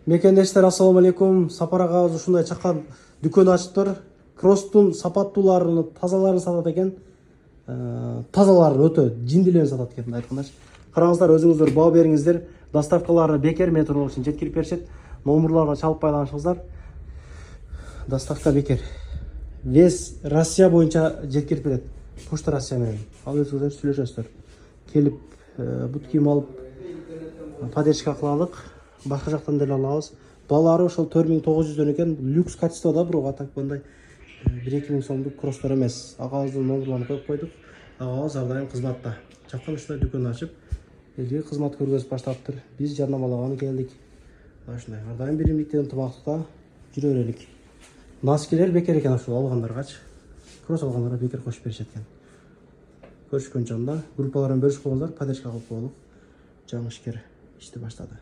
Мекендештер, ассаламу алейкум. Сапар агабыз ушундай чакан дүкөн ачыптыр. Кросстун сапаттууларын, тазаларын сатат экен. Тазаларын өтө жиндилерин сатат экен айткандаш. Караңыздар, өзүңүздөр баа бериңиздер. Доставкалары бекер метр болуп жеткирип беришет. Номерларга чалып байланышыңыздар. Доставка бекер. Вес Россия боюнча жеткирип берет. Почта Россия менен. Ал өзүңүздөр сүйлөшөсүздөр. Келип бут кийим алып поддержка кылалык. Башка жактан деле алабыз. Балары ошол 4900дөн экен. Люкс качествода, бирок атаккандай 1-2 миң сомдук кросстор эмес. Агабыздын номерларын коюп койдук. Агабыз ар дайым кызматта. Чакан ушундай дүкөн ачып, элге кызмат көргөзүп баштаптыр. Биз жарнамалаганы келдик. Ушундай ар дайым биримдикте ынтымактыкта жүрө берелик. Носкилер бекер экен, ошол алгандаргачы. Кросс алгандарга бекер кошуп беришет экен. Көрүшкөн жанда группаларын бөлүшүп коюңуздар, поддержка кылып коелук. Жаңы ишкер ишти баштады.